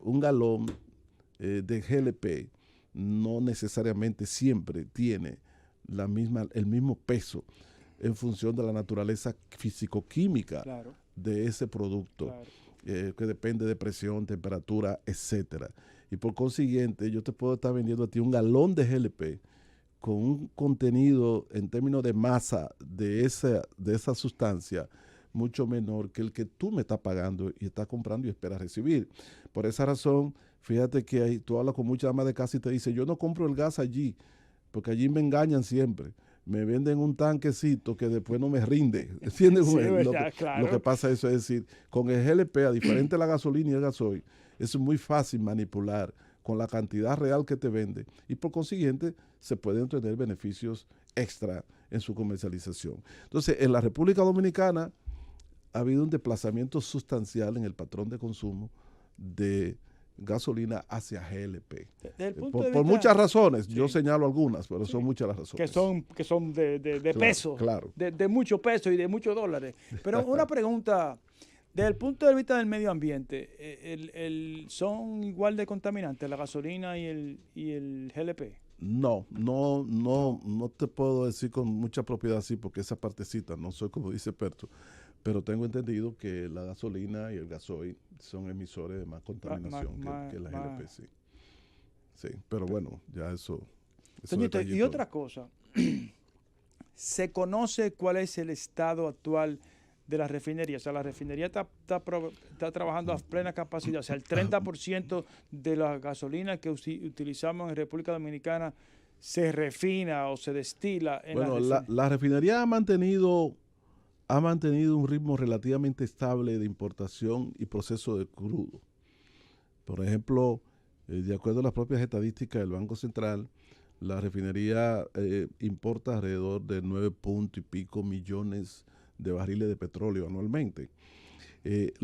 un galón de GLP no necesariamente siempre tiene el mismo peso en función de la naturaleza físico-química de ese producto, que depende de presión, temperatura, etcétera. Y por consiguiente, yo te puedo estar vendiendo a ti un galón de GLP con un contenido en términos de masa de esa sustancia mucho menor que el que tú me estás pagando y estás comprando y esperas recibir. Por esa razón, fíjate que tú hablas con mucha ama de casa y te dice, yo no compro el gas allí, porque allí me engañan siempre. Me venden un tanquecito que después no me rinde. ¿Entiendes? Sí, Lo que pasa eso es decir, con el GLP, a diferente de la gasolina y el gasoil, es muy fácil manipular con la cantidad real que te vende y por consiguiente se pueden tener beneficios extra en su comercialización. Entonces, en la República Dominicana ha habido un desplazamiento sustancial en el patrón de consumo de gasolina hacia GLP. Por muchas razones, yo señalo algunas, pero son muchas las razones. Que son de peso, claro. De mucho peso y de muchos dólares. Pero una pregunta, desde el punto de vista del medio ambiente, ¿son igual de contaminantes la gasolina y el GLP? No te puedo decir con mucha propiedad así, porque esa partecita, no soy como dice experto, pero tengo entendido que la gasolina y el gasoil son emisores de más contaminación que la GLP, sí. Sí, pero bueno, ya eso Señorita, y otra cosa, ¿se conoce cuál es el estado actual de la refinería? O sea, la refinería está trabajando a plena capacidad. O sea, el 30% de la gasolina que utilizamos en República Dominicana se refina o se destila en la refinería ha mantenido un ritmo relativamente estable de importación y proceso de crudo. Por ejemplo, de acuerdo a las propias estadísticas del Banco Central, la refinería importa alrededor de 9 punto y pico millones de barriles de petróleo anualmente.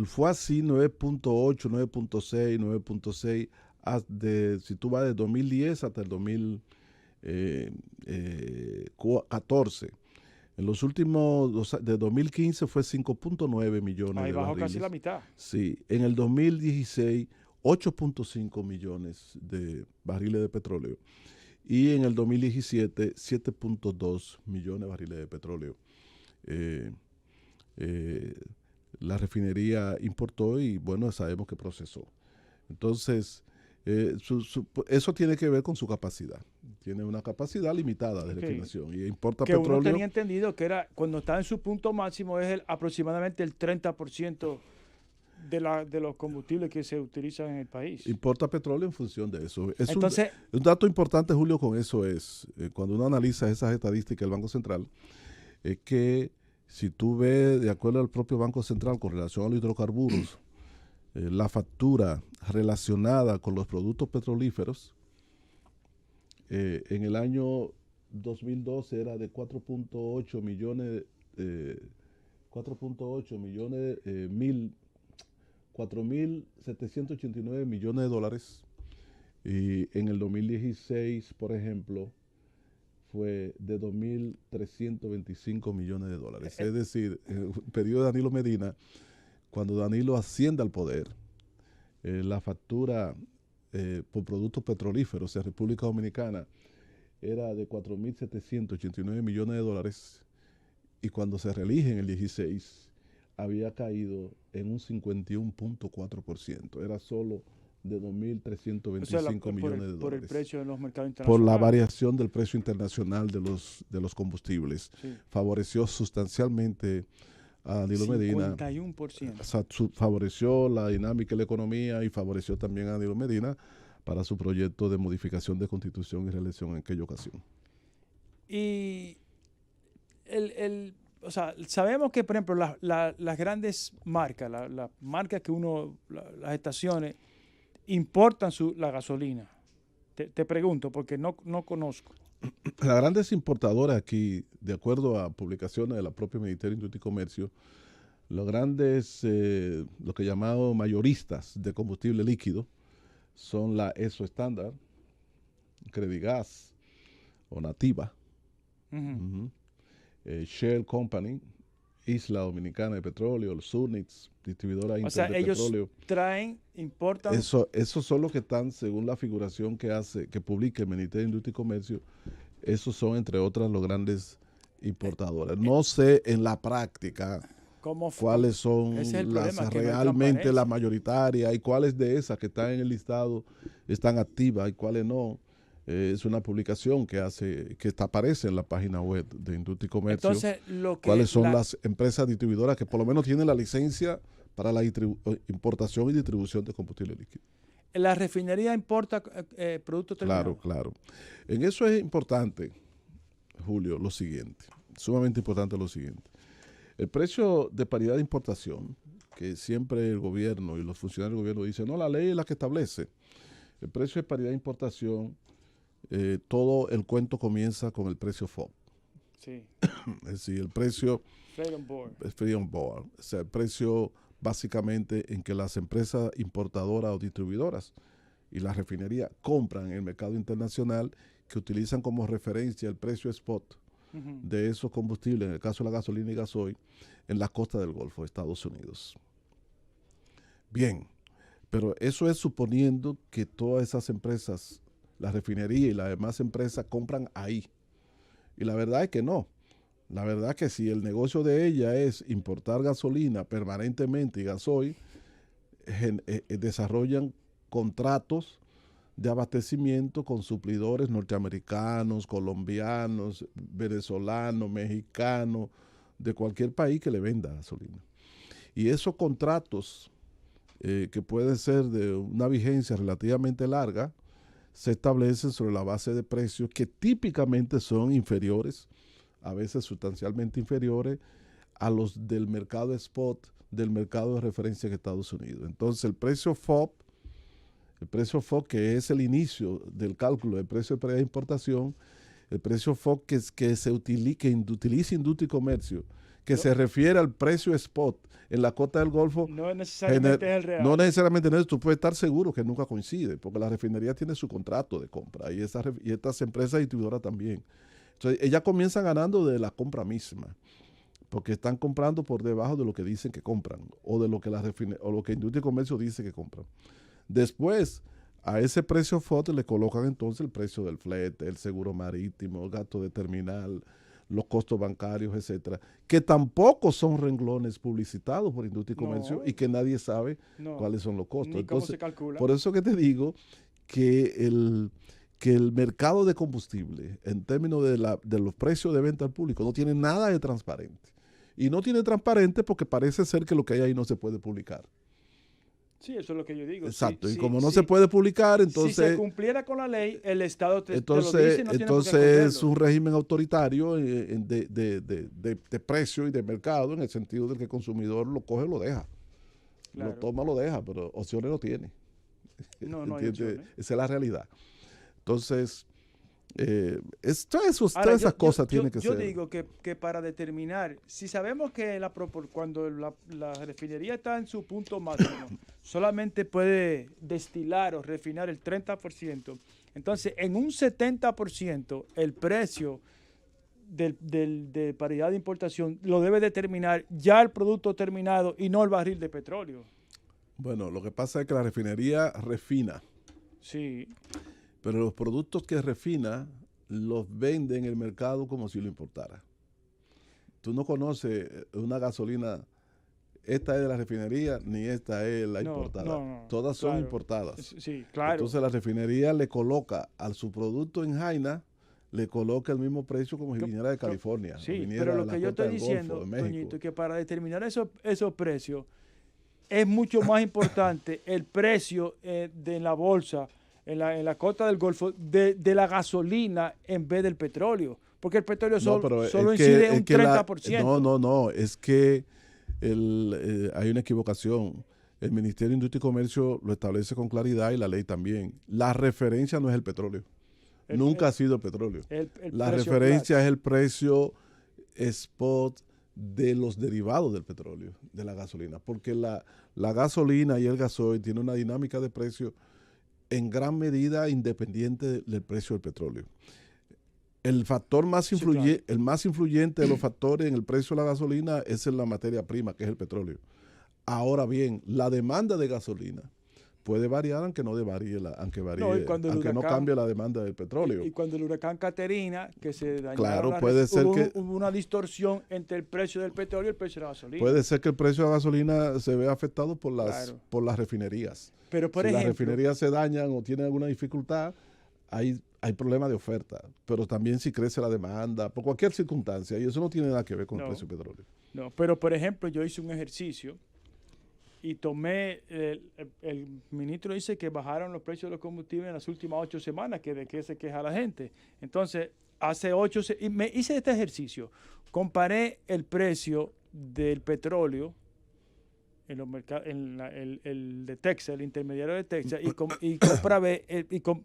Fue así 9.8, 9.6, 9.6, si tú vas de 2010 hasta el 2014. En los últimos, de 2015 fue 5.9 millones de barriles. Ahí bajó casi la mitad. Sí, en el 2016, 8.5 millones de barriles de petróleo. Y en el 2017, 7.2 millones de barriles de petróleo. La refinería importó y, bueno, sabemos que procesó. Entonces, eso tiene que ver con su capacidad. Tiene una capacidad limitada de refinación y importa que petróleo. Uno tenía entendido que era cuando está en su punto máximo es aproximadamente el 30% de los combustibles que se utilizan en el país. Importa petróleo en función de eso. Entonces, un dato importante, Julio, con eso es, cuando uno analiza esas estadísticas del Banco Central, es que si tú ves, de acuerdo al propio Banco Central, con relación a los hidrocarburos, la factura relacionada con los productos petrolíferos, en el año 2012 era de 4.8 millones, 4.789 millones de dólares. Y en el 2016, por ejemplo, fue de 2.325 millones de dólares. Es decir, en el periodo de Danilo Medina, cuando Danilo asciende al poder, la factura por productos petrolíferos en República Dominicana era de 4.789 millones de dólares y cuando se reelige en el 16 había caído en un 51.4%. Era solo de 2.325 millones de dólares. Por el precio de los mercados internacionales. Por la variación del precio internacional de los combustibles. Sí. Favoreció sustancialmente a Danilo Medina. 51%. Favoreció la dinámica de la economía y favoreció también a Danilo Medina para su proyecto de modificación de constitución y reelección en aquella ocasión. Y o sea, sabemos que, por ejemplo, las grandes marcas, las marcas que las estaciones, importan la gasolina. Te pregunto, porque no conozco. Las grandes importadoras aquí, de acuerdo a publicaciones de la propia Ministerio de Industria y Comercio, los grandes, lo que llamamos mayoristas de combustible líquido, son la ESO Standard, Credigas o Nativa, Shell Company, Isla Dominicana de Petróleo, el Sunix, distribuidora Inter de Petróleo. Ellos importan. Esos son los que están, según la figuración que publica el Ministerio de Industria y Comercio, esos son, entre otras, los grandes importadores. No sé en la práctica cuáles son realmente las mayoritarias y cuáles de esas que están en el listado están activas y cuáles no. Es una publicación que aparece en la página web de Industria y Comercio. Entonces, cuáles son las empresas distribuidoras que por lo menos tienen la licencia para la importación y distribución de combustible líquido. ¿La refinería importa productos terminados? Claro. En eso es importante, Julio, lo siguiente. Sumamente importante lo siguiente. El precio de paridad de importación, que siempre el gobierno y los funcionarios del gobierno dicen, no, la ley es la que establece. El precio de paridad de importación, todo el cuento comienza con el precio FOB. Sí. Es decir, el precio Free on Board. O sea, el precio básicamente en que las empresas importadoras o distribuidoras y las refinerías compran en el mercado internacional, que utilizan como referencia el precio spot de esos combustibles, en el caso de la gasolina y gasoil, en la costa del Golfo de Estados Unidos. Bien, pero eso es suponiendo que todas esas empresas, la refinería y las demás empresas, compran ahí. Y la verdad es que no. La verdad es que si el negocio de ella es importar gasolina permanentemente y gasoil, desarrollan contratos de abastecimiento con suplidores norteamericanos, colombianos, venezolanos, mexicanos, de cualquier país que le venda gasolina. Y esos contratos, que pueden ser de una vigencia relativamente larga, se establecen sobre la base de precios que típicamente son inferiores, a veces sustancialmente inferiores, a los del mercado spot, del mercado de referencia en Estados Unidos. Entonces el precio FOB, que es el inicio del cálculo del precio de paridad de importación, el precio FOB que utiliza Industria y Comercio, que se refiere al precio spot en la costa del Golfo, no necesariamente es el real. No necesariamente es, tú puedes estar seguro que nunca coincide, porque la refinería tiene su contrato de compra y estas empresas distribuidoras también. Entonces, ellas comienzan ganando de la compra misma, porque están comprando por debajo de lo que dicen que compran, o de lo que lo que Industria y Comercio dice que compran. Después, a ese precio FOB le colocan entonces el precio del flete, el seguro marítimo, el gasto de terminal, los costos bancarios, etcétera, que tampoco son renglones publicitados por Industria y Comercio y que nadie sabe cuáles son los costos. Ni cómo se calcula. Por eso que te digo que el mercado de combustible, en términos de los precios de venta al público, no tiene nada de transparente. Y no tiene transparente porque parece ser que lo que hay ahí no se puede publicar. Sí, eso es lo que yo digo. Exacto, y como no se puede publicar, entonces... Si se cumpliera con la ley, el Estado te lo dice y no tiene por qué entonces es un régimen autoritario de precio y de mercado, en el sentido de que el consumidor lo coge o lo deja. Claro. Lo toma o lo deja, pero opciones no tiene. No hay opciones. Esa es la realidad. Entonces, todas esas cosas tienen que ser. Yo digo que para determinar, si sabemos que cuando la refinería está en su punto máximo, solamente puede destilar o refinar el 30%, entonces en un 70% el precio de paridad de importación lo debe determinar ya el producto terminado y no el barril de petróleo. Bueno, lo que pasa es que la refinería refina. Sí. Pero los productos que refina los vende en el mercado como si lo importara. Tú no conoces una gasolina, esta es de la refinería, ni esta es la importada. No, todas son importadas. Sí, claro. Entonces la refinería le coloca a su producto en Jaina, le coloca el mismo precio como si viniera de California. Sí, pero lo que yo estoy diciendo, Toñito, que para determinar esos precios es mucho más importante el precio de la bolsa en la costa del Golfo de la gasolina en vez del petróleo. Porque el petróleo solo incide un 30%. No, es que hay una equivocación. El Ministerio de Industria y Comercio lo establece con claridad y la ley también. La referencia no es el petróleo. Nunca ha sido el petróleo. La referencia es el precio spot de los derivados del petróleo, de la gasolina. Porque la gasolina y el gasoil tienen una dinámica de precio en gran medida independiente del precio del petróleo. El factor más influyente, el más influyente de los factores en el precio de la gasolina es en la materia prima, que es el petróleo. Ahora bien, la demanda de gasolina puede variar aunque no cambie la demanda del petróleo. Y cuando el huracán Caterina, que se dañó, hubo una distorsión entre el precio del petróleo y el precio de la gasolina. Puede ser que el precio de la gasolina se vea afectado por las refinerías. Pero si las refinerías se dañan o tienen alguna dificultad, hay problema de oferta, pero también si crece la demanda, por cualquier circunstancia, y eso no tiene nada que ver con el precio del petróleo. No, pero por ejemplo, yo hice un ejercicio y tomé, el ministro dice que bajaron los precios de los combustibles en las últimas 8 semanas, que de qué se queja la gente. Entonces, y me hice este ejercicio, comparé el precio del petróleo en los mercados, el de Texas, el intermediario de Texas,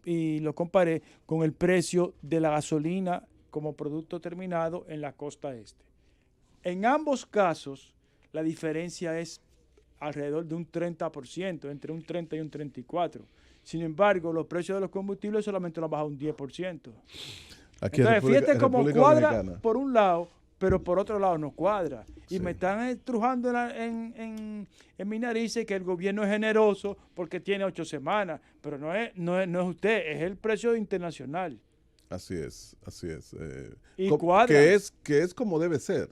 y lo comparé con el precio de la gasolina como producto terminado en la costa este. En ambos casos, la diferencia es alrededor de un 30%, entre un 30 y un 34%. Sin embargo, los precios de los combustibles solamente lo han bajado un 10%. Entonces, fíjate cómo cuadra Dominicana por un lado, pero por otro lado no cuadra. Y me están estrujando en mi nariz que el gobierno es generoso porque tiene 8 semanas, pero no es usted, es el precio internacional. Así es. Y cuadra. Que es como debe ser.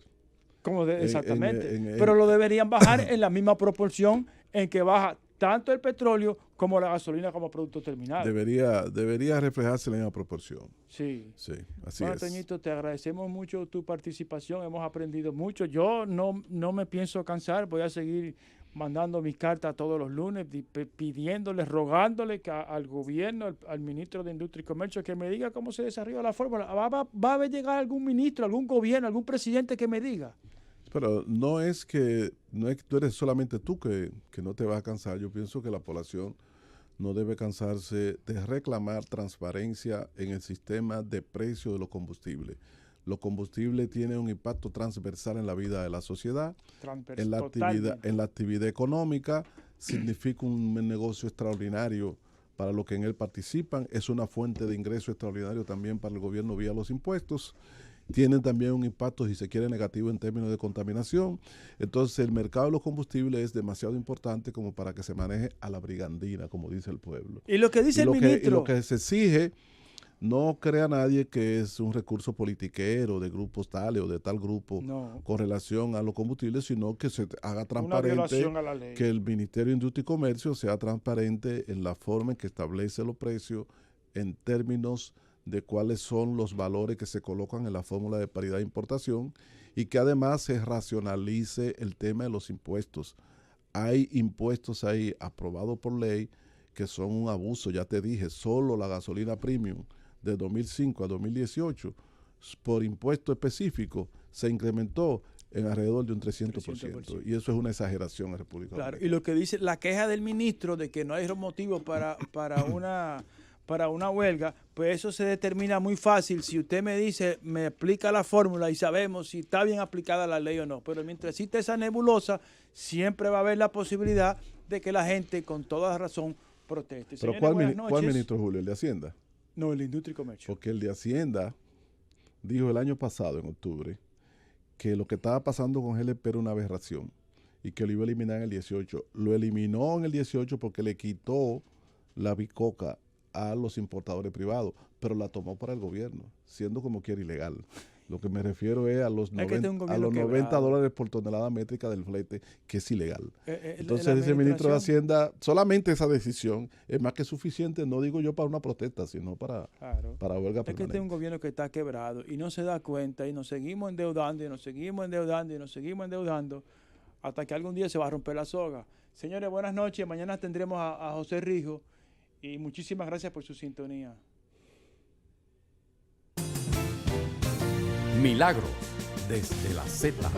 Exactamente. Pero lo deberían bajar en la misma proporción en que baja tanto el petróleo como la gasolina como producto terminal. Debería reflejarse en la misma proporción. Sí, así bueno, es. Toñito, te agradecemos mucho tu participación, hemos aprendido mucho. Yo no me pienso cansar, voy a seguir mandando mis cartas todos los lunes, pidiéndole, rogándole al gobierno, al ministro de Industria y Comercio, que me diga cómo se desarrolla la fórmula. Va a llegar algún ministro, algún gobierno, algún presidente que me diga. Pero no es que tú eres solamente tú que no te vas a cansar. Yo pienso que la población no debe cansarse de reclamar transparencia en el sistema de precio de los combustibles. Los combustibles tienen un impacto transversal en la vida de la sociedad, en la actividad económica, significa un negocio extraordinario para los que en él participan, es una fuente de ingreso extraordinario también para el gobierno vía los impuestos. Tienen también un impacto, si se quiere, negativo en términos de contaminación. Entonces, el mercado de los combustibles es demasiado importante como para que se maneje a la brigandina, como dice el pueblo. Y lo que dice el ministro. Y lo que se exige, no crea nadie que es un recurso politiquero de grupos tales o de tal grupo con relación a los combustibles, sino que se haga transparente, que el Ministerio de Industria y Comercio sea transparente en la forma en que establece los precios en términos de cuáles son los valores que se colocan en la fórmula de paridad de importación y que además se racionalice el tema de los impuestos. Hay impuestos ahí aprobados por ley que son un abuso, ya te dije, solo la gasolina premium de 2005 a 2018 por impuesto específico se incrementó en alrededor de un 300%. Y eso es una exageración en República Dominicana. Claro, y lo que dice la queja del ministro de que no hay motivo para una huelga, pues eso se determina muy fácil. Si usted me dice, me explica la fórmula y sabemos si está bien aplicada la ley o no. Pero mientras existe esa nebulosa, siempre va a haber la posibilidad de que la gente, con toda razón, proteste. Pero Señores, ¿cuál ministro, Julio? ¿El de Hacienda? No, el de Industria y Comercio. Porque el de Hacienda dijo el año pasado, en octubre, que lo que estaba pasando con GLP era una aberración y que lo iba a eliminar en el 18. Lo eliminó en el 18 porque le quitó la bicoca a los importadores privados, pero la tomó para el gobierno, siendo como quiera ilegal. Lo que me refiero es a los $90 por tonelada métrica del flete, que es ilegal. Entonces dice el ministro de Hacienda, solamente esa decisión es más que suficiente, no digo yo para una protesta, sino para huelga permanente. Es que este es un gobierno que está quebrado y no se da cuenta y nos seguimos endeudando y nos seguimos endeudando y nos seguimos endeudando hasta que algún día se va a romper la soga. Señores, buenas noches. Mañana tendremos a José Rijo y muchísimas gracias por su sintonía. Milagros desde la Z.